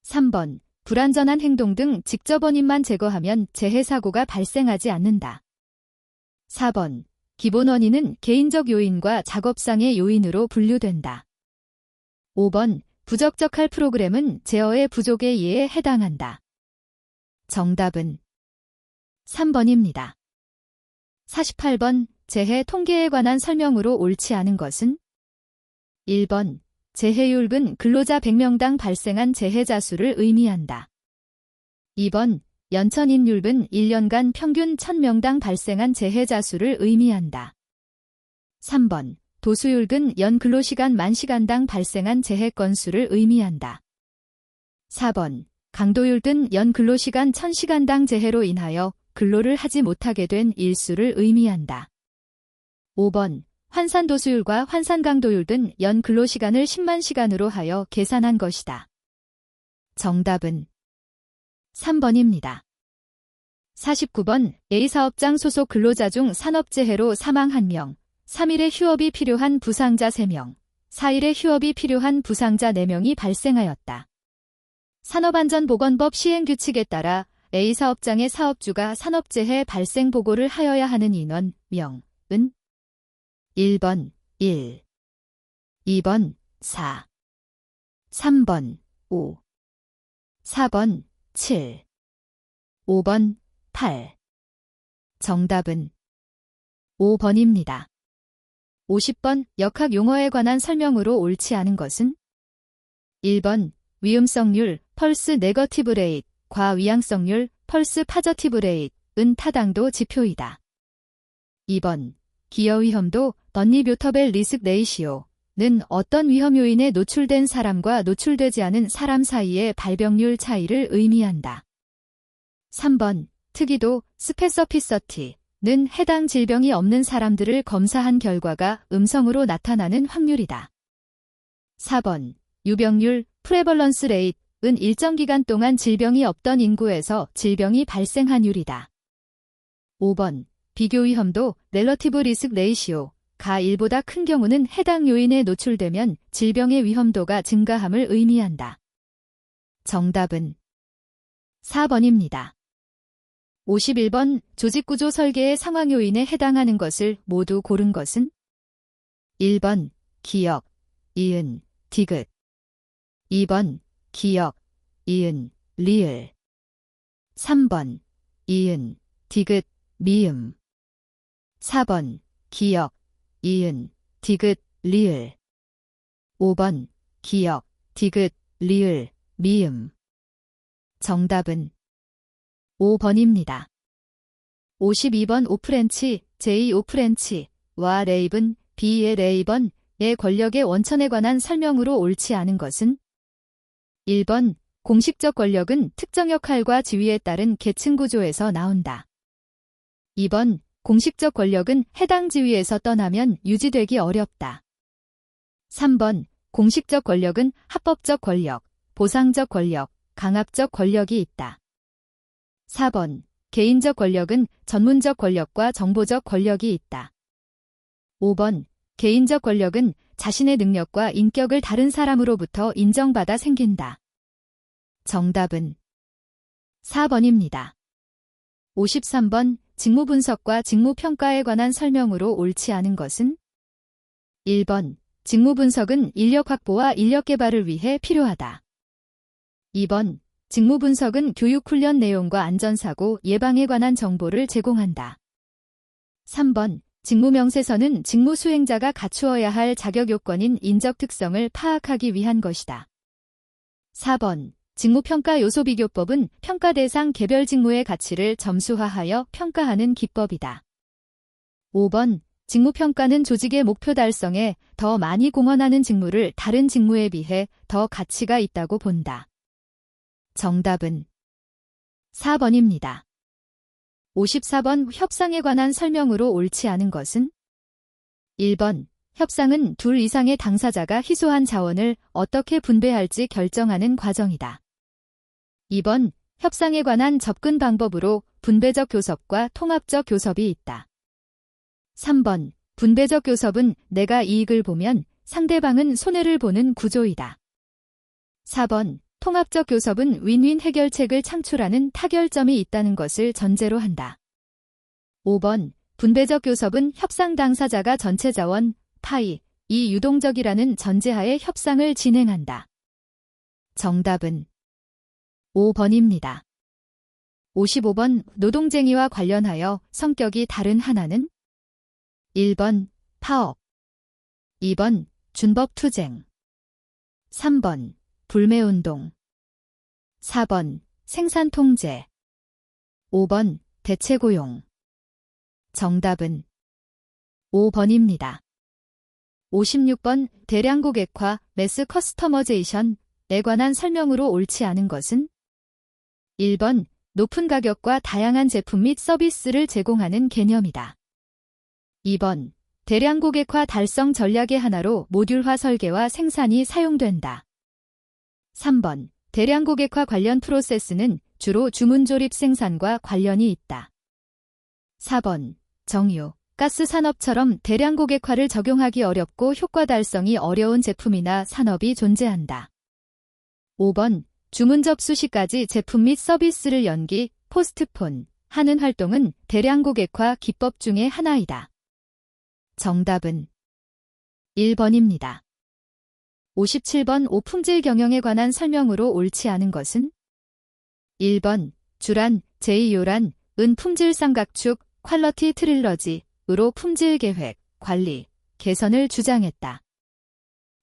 3번. 불안전한 행동 등 직접원인만 제거하면 재해사고가 발생하지 않는다. 4번. 기본원인은 개인적 요인과 작업상의 요인으로 분류된다. 5번. 부적적할 프로그램은 제어의 부족의 예에 해당한다. 정답은 3번입니다. 48번. 재해 통계에 관한 설명으로 옳지 않은 것은? 1번. 재해율은 근로자 100명당 발생한 재해자 수를 의미한다. 2번. 연천인율은 1년간 평균 1000명당 발생한 재해자 수를 의미한다. 3번. 도수율은 연 근로시간 만시간당 발생한 재해 건수를 의미한다. 4번. 강도율은 연 근로시간 1000시간당 재해로 인하여 근로를 하지 못하게 된 일수를 의미한다. 5번. 환산도수율과 환산강도율 등 연 근로시간을 10만 시간으로 하여 계산한 것이다. 정답은 3번입니다. 49번. A사업장 소속 근로자 중 산업재해로 사망 1명, 3일의 휴업이 필요한 부상자 3명, 4일의 휴업이 필요한 부상자 4명이 발생하였다. 산업안전보건법 시행규칙에 따라 A 사업장의 사업주가 산업재해 발생 보고를 하여야 하는 인원, 명은 1번 1, 2번 4, 3번 5, 4번 7, 5번 8. 정답은 5번입니다. 50번 역학 용어에 관한 설명으로 옳지 않은 것은 1번 위음성률 펄스 네거티브 레이트 과위양성률 펄스 파저티브 레이트은 타당도 지표이다. 2번 기여 위험도 번니뷰터벨 리스크 레이시오는 어떤 위험 요인에 노출된 사람과 노출되지 않은 사람 사이의 발병률 차이를 의미한다. 3번 특이도 스페서피서티는 해당 질병이 없는 사람들을 검사한 결과가 음성으로 나타나는 확률이다. 4번 유병률 프레벌런스 레이트는 일정 기간 동안 질병이 없던 인구에서 질병이 발생한율이다. 5번 비교 위험도 렐러티브 리스크 레이시오가 1보다 큰 경우는 해당 요인에 노출되면 질병의 위험도가 증가함을 의미한다. 정답은 4번입니다. 51번 조직구조 설계의 상황 요인에 해당하는 것을 모두 고른 것은 1번 기역, 이은, 디귿 2번 기역, 이은, 리을 3번 이은, 디귿, 미음 4번 기역, 이은, 디귿, 리을 5번 기역, 디귿, 리을, 미음 정답은 5번입니다. 52번 오프렌치, 제2 오프렌치와 레이븐, B의 레이번의 권력의 원천에 관한 설명으로 옳지 않은 것은 1번 공식적 권력은 특정 역할과 지위에 따른 계층 구조에서 나온다. 2번 공식적 권력은 해당 지위에서 떠나면 유지되기 어렵다. 3번 공식적 권력은 합법적 권력, 보상적 권력, 강압적 권력이 있다. 4번 개인적 권력은 전문적 권력과 정보적 권력이 있다. 5번 개인적 권력은 자신의 능력과 인격을 다른 사람으로부터 인정받아 생긴다. 정답은 4번입니다. 53번 직무 분석과 직무 평가에 관한 설명으로 옳지 않은 것은 1번 직무 분석은 인력 확보와 인력 개발을 위해 필요하다. 2번 직무 분석은 교육 훈련 내용과 안전사고 예방에 관한 정보를 제공한다. 3번 직무 명세서는 직무 수행자가 갖추어야 할 자격 요건인 인적 특성을 파악하기 위한 것이다. 4번 직무평가 요소비교법은 평가 대상 개별 직무의 가치를 점수화하여 평가하는 기법이다. 5번 직무평가는 조직의 목표 달성에 더 많이 공헌하는 직무를 다른 직무에 비해 더 가치가 있다고 본다. 정답은 4번입니다. 54번 협상에 관한 설명으로 옳지 않은 것은 1번 협상은 둘 이상의 당사자가 희소한 자원을 어떻게 분배할지 결정하는 과정이다. 2번 협상에 관한 접근 방법으로 분배적 교섭과 통합적 교섭이 있다. 3번 분배적 교섭은 내가 이익을 보면 상대방은 손해를 보는 구조이다. 4번 통합적 교섭은 윈윈 해결책을 창출하는 타결점이 있다는 것을 전제로 한다. 5번 분배적 교섭은 협상 당사자가 전체 자원, 파이, 이 유동적이라는 전제하에 협상을 진행한다. 정답은 5번입니다. 55번 노동쟁의와 관련하여 성격이 다른 하나는 1번 파업 2번 준법투쟁 3번 불매운동 4번 생산통제 5번 대체고용 정답은 5번입니다. 56번 대량 고객화 매스 커스터머제이션에 관한 설명으로 옳지 않은 것은 1번 높은 가격과 다양한 제품 및 서비스를 제공하는 개념이다. 2번 대량 고객화 달성 전략의 하나로 모듈화 설계와 생산이 사용된다. 3번 대량 고객화 관련 프로세스는 주로 주문 조립 생산과 관련이 있다. 4번 정유, 가스 산업처럼 대량 고객화를 적용하기 어렵고 효과 달성이 어려운 제품이나 산업이 존재한다. 5번. 주문 접수 시까지 제품 및 서비스를 연기, 포스트폰 하는 활동은 대량 고객화 기법 중의 하나이다. 정답은 1번입니다. 57번. 오품질 경영에 관한 설명으로 옳지 않은 것은? 1번. 주란, 제2요란, 은 품질 쌍각축, 퀄러티 트릴러지으로 품질 계획, 관리, 개선을 주장했다.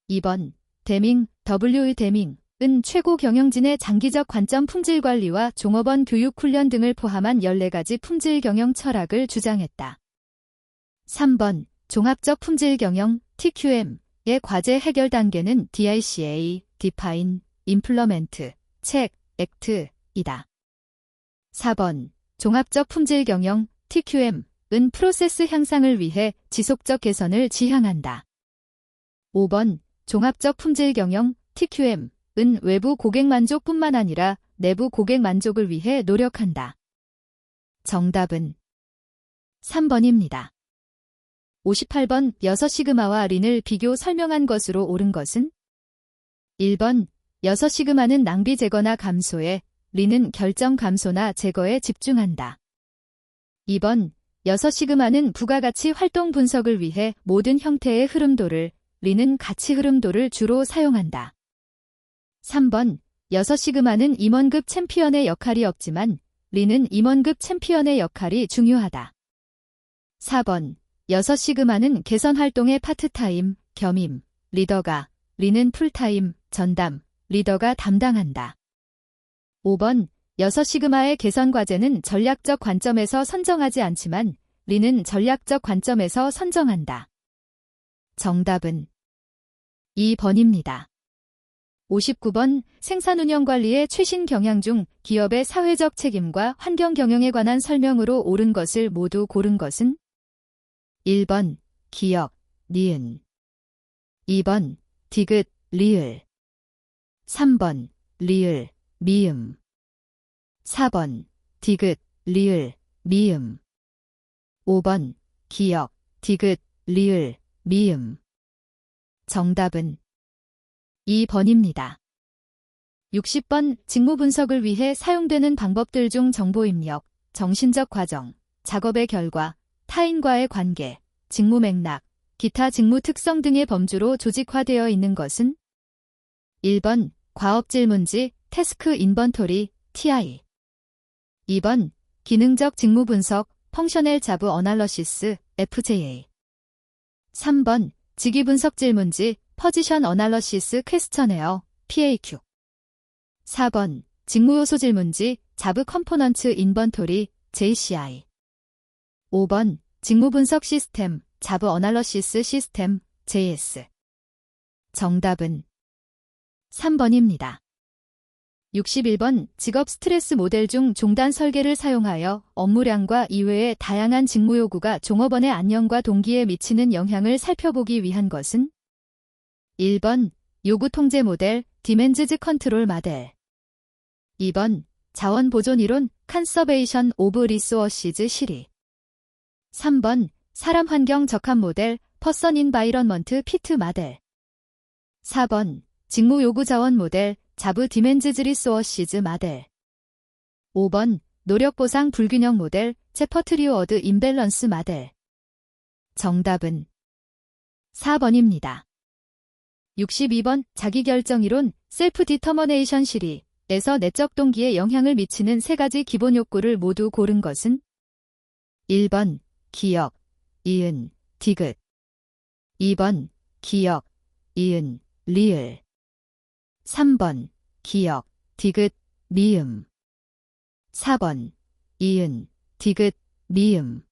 2번. 데밍, W. 데밍, 은 최고 경영진의 장기적 관점 품질 관리와 종업원 교육 훈련 등을 포함한 14가지 품질 경영 철학을 주장했다. 3번. 종합적 품질 경영, TQM의 과제 해결 단계는 DICA, Define, Implement, Check, Act이다. 4번. 종합적 품질 경영, TQM, 은 프로세스 향상을 위해 지속적 개선을 지향한다. 5번. 종합적 품질 경영, TQM, 은 외부 고객 만족뿐만 아니라 내부 고객 만족을 위해 노력한다. 정답은 3번입니다. 58번. 6시그마와 린을 비교 설명한 것으로 옳은 것은? 1번. 6시그마는 낭비 제거나 감소에, 린은 결정 감소나 제거에 집중한다. 2번. 6시그마는 부가가치 활동 분석을 위해 모든 형태의 흐름도를, 린은 가치 흐름도를 주로 사용한다. 3번. 6시그마는 임원급 챔피언의 역할이 없지만, 린은 임원급 챔피언의 역할이 중요하다. 4번. 6시그마는 개선 활동의 파트타임, 겸임, 리더가, 린은 풀타임, 전담, 리더가 담당한다. 5번. 6시그마의 개선 과제는 전략적 관점에서 선정하지 않지만, 린은 전략적 관점에서 선정한다. 정답은 2번입니다. 59번. 생산운영관리의 최신 경향 중 기업의 사회적 책임과 환경 경영에 관한 설명으로 옳은 것을 모두 고른 것은? 1번. 기역, 니은 2번. 디귿, 리을 3번. 리을, 미음 4번. 디귿, 리을, 미음 5번. 기역, 디귿, 리을, 미음 정답은 2번입니다. 60번. 직무 분석을 위해 사용되는 방법들 중 정보 입력, 정신적 과정, 작업의 결과, 타인과의 관계, 직무 맥락, 기타 직무 특성 등의 범주로 조직화되어 있는 것은? 1번. 과업 질문지, 태스크 인번토리, TI 2번. 기능적 직무 분석, 펑셔널 자부 어널러시스, FJA 3번. 직위 분석 질문지, 포지션 어널러시스 퀘스처네어, PAQ 4번. 직무 요소 질문지, 자부 컴포넌트 인번토리, JCI 5번. 직무 분석 시스템, 자부 어널러시스 시스템, JS 정답은 3번입니다. 61번. 직업 스트레스 모델 중 종단 설계를 사용하여 업무량과 이외의 다양한 직무 요구가 종업원의 안녕과 동기에 미치는 영향을 살펴보기 위한 것은? 1번. 요구 통제 모델, 디멘즈즈 컨트롤 모델 2번. 자원 보존 이론, 컨서베이션 오브 리소어시즈 실리 3번. 사람 환경 적합 모델, 퍼선 인바이런먼트 피트 모델 4번. 직무 요구 자원 모델, 자부 디멘즈즈 리소어시즈 모델 5번. 노력 보상 불균형 모델, 체퍼트리워드 임밸런스 모델 정답은 4번입니다. 62번. 자기결정이론, 셀프 디터머네이션 실리에서 내적 동기에 영향을 미치는 세 가지 기본 욕구를 모두 고른 것은? 1번. 기역, 이은, 디귿 2번. 기역, 이은, 리을 3번. 기역, 디귿, 미음 4번. 이은, 디귿, 미음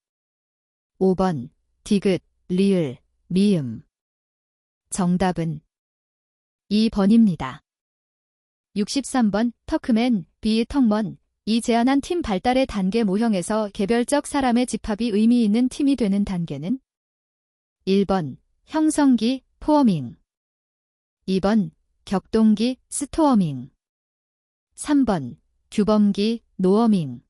5번. 디귿, 리을, 미음 정답은 2번입니다. 63번. 터크맨, 비 턱먼 이 제안한 팀 발달의 단계 모형에서 개별적 사람의 집합이 의미 있는 팀이 되는 단계는? 1번. 형성기, 포어밍 2번. 격동기, 스토어밍 3번. 규범기, 노어밍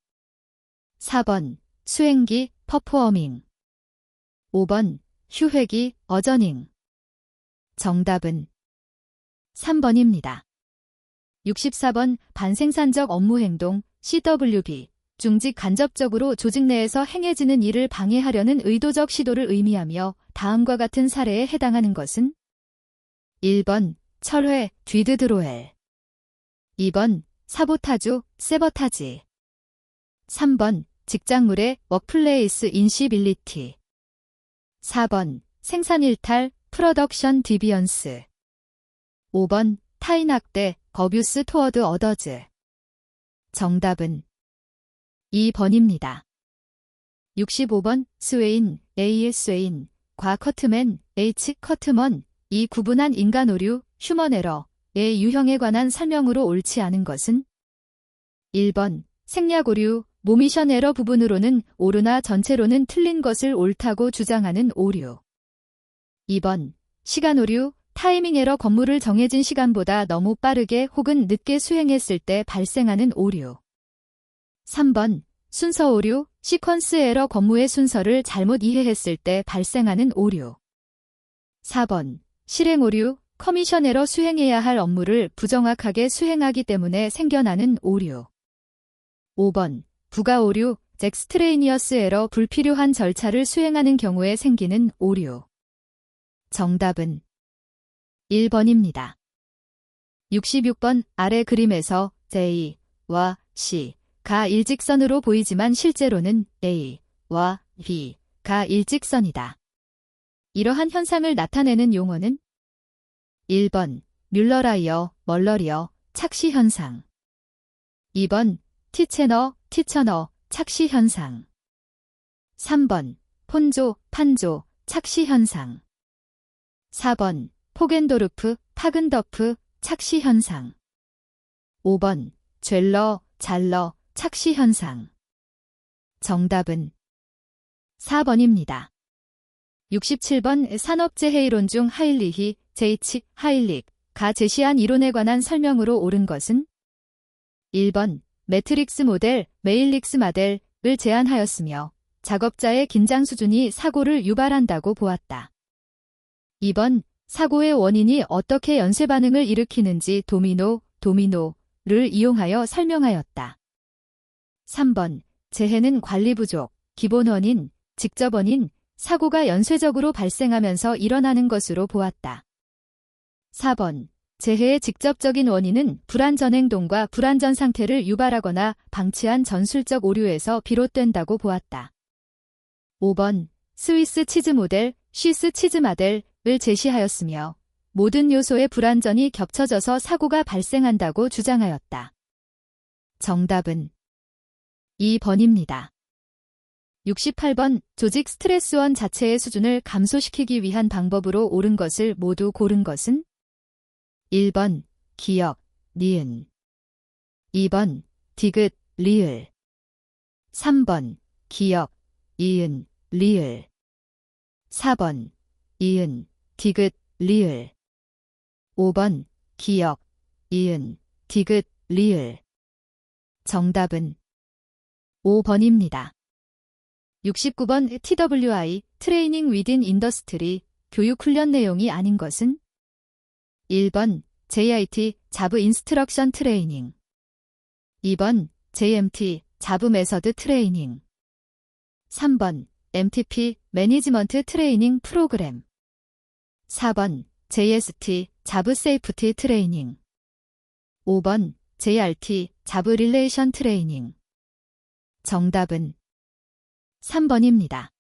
4번. 수행기, 퍼포어밍 5번 휴회기, 어저닝. 정답은 3번입니다. 64번 반생산적 업무행동, CWB. 중직 간접적으로 조직 내에서 행해지는 일을 방해하려는 의도적 시도를 의미하며 다음과 같은 사례에 해당하는 것은 1번 철회, 뒤드드로엘. 2번 사보타주, 세버타지. 3번 직장물의 워크플레이스 인시빌리티. 4번 생산일탈, 프로덕션 디비언스. 5번 타인학대, 거뷰스 토워드 어더즈. 정답은 2번입니다. 65번 스웨인, A. 스웨인, 과 커트맨, H. 커트먼. 이 구분한 인간 오류, 휴먼 에러의 유형에 관한 설명으로 옳지 않은 것은 1번 생략 오류, 모미션 에러 부분으로는 옳으나 전체로는 틀린 것을 옳다고 주장하는 오류. 2번 시간 오류, 타이밍 에러 업무를 정해진 시간보다 너무 빠르게 혹은 늦게 수행했을 때 발생하는 오류. 3번 순서 오류, 시퀀스 에러 업무의 순서를 잘못 이해했을 때 발생하는 오류. 4번 실행 오류, 커미션 에러 수행해야 할 업무를 부정확하게 수행하기 때문에 생겨나는 오류. 5번 부가 오류, 잭스트레이니어스 에러 불필요한 절차를 수행하는 경우에 생기는 오류. 정답은 1번입니다. 66번 아래 그림에서 J와 C가 일직선으로 보이지만 실제로는 A와 B가 일직선이다. 이러한 현상을 나타내는 용어는 1번 뮬러라이어, 멀러리어, 착시 현상. 2번 티체너, 티처너, 착시 현상. 3번 폰조, 판조, 착시 현상. 4번 포겐도르프, 파근더프, 착시 현상. 5번 죘러, 잘러, 착시 현상. 정답은 4번입니다. 67번 산업재해 이론 중 하일리히, J.H. 하일릭가 제시한 이론에 관한 설명으로 옳은 것은 1번 매트릭스 모델, 메일릭스 모델을 제안하였으며 작업자의 긴장 수준이 사고를 유발한다고 보았다. 2번 사고의 원인이 어떻게 연쇄 반응을 일으키는지 도미노를 이용하여 설명하였다. 3번 재해는 관리 부족, 기본 원인, 직접 원인, 사고가 연쇄적으로 발생하면서 일어나는 것으로 보았다. 4번 재해의 직접적인 원인은 불안전 행동과 불안전 상태를 유발하거나 방치한 전술적 오류에서 비롯된다고 보았다. 5번 스위스 치즈 모델, 쉬스 치즈 모델을 제시하였으며 모든 요소의 불안전이 겹쳐져서 사고가 발생한다고 주장하였다. 정답은 2번입니다. 68번 조직 스트레스원 자체의 수준을 감소시키기 위한 방법으로 옳은 것을 모두 고른 것은 1번 기역, 니은. 2번 디귿, 리을. 3번 기역, 이은, 리을. 4번 이은, 디귿, 리을. 5번 기역, 이은, 디귿, 리을. 정답은 5번입니다. 69번 TWI, 트레이닝 위딘 인더스트리, 교육훈련 내용이 아닌 것은 1번 JIT, 자브 인스트럭션 트레이닝. 2번 JMT, 자브 메서드 트레이닝. 3번 MTP, 매니지먼트 트레이닝 프로그램. 4번 JST, 자브 세이프티 트레이닝. 5번 JRT, 자브 릴레이션 트레이닝. 정답은 3번입니다.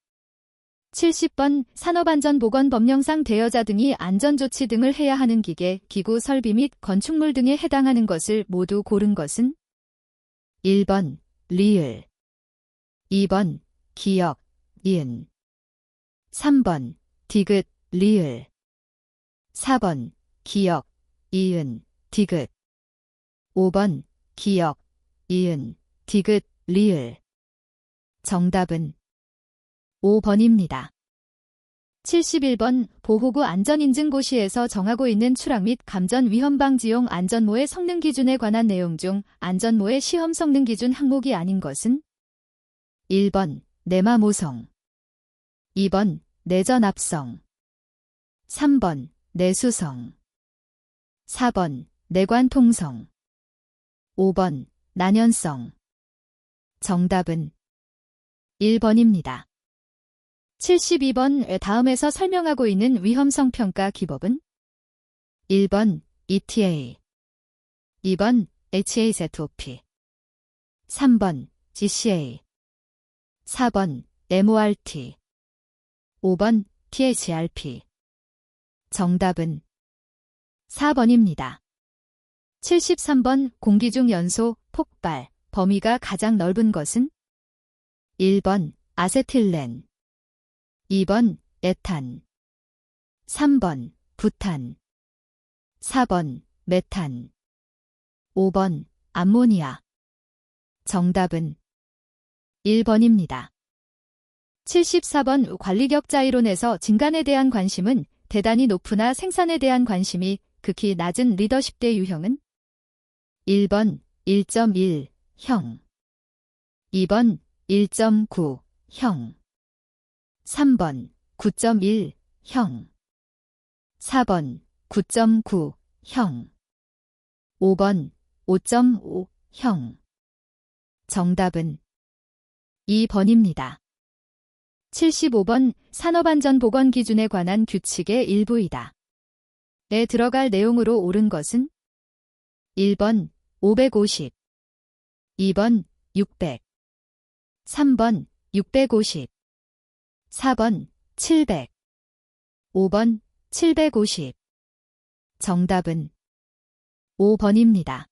70번 산업안전보건법령상 대여자 등이 안전조치 등을 해야 하는 기계, 기구 설비 및 건축물 등에 해당하는 것을 모두 고른 것은 1번 리을, 2번 기역, 니은. 3번 디귿, 리을. 4번 기역, 이은, 디귿. 5번 기역, 이은, 디귿, 리을. 정답은 5번입니다. 71번 보호구 안전인증고시에서 정하고 있는 추락 및 감전 위험 방지용 안전모의 성능 기준에 관한 내용 중 안전모의 시험 성능 기준 항목이 아닌 것은 1번 내마 모성, 2번 내전 합성. 3번 내수성. 4번 내관 통성. 5번 난연성. 정답은 1번입니다. 72번 다음에서 설명하고 있는 위험성 평가 기법은 1번 ETA, 2번 HAZOP, 3번 GCA, 4번 MORT, 5번 THRP. 정답은 4번입니다. 73번 공기 중 연소, 폭발, 범위가 가장 넓은 것은 1번 아세틸렌, 2번 에탄, 3번 부탄, 4번 메탄, 5번 암모니아. 정답은 1번입니다. 74번 관리격자 이론에서 진간에 대한 관심은 대단히 높으나 생산에 대한 관심이 극히 낮은 리더십대 유형은 1번 1.1형, 2번 1.9형, 3번 9.1형, 4번 9.9형, 5번 5.5형. 정답은 2번입니다. 75번 산업안전보건기준에 관한 규칙의 일부이다. 에 들어갈 내용으로 옳은 것은 1번 550, 2번 600, 3번 650, 4번 700, 5번 750. 정답은 5번입니다.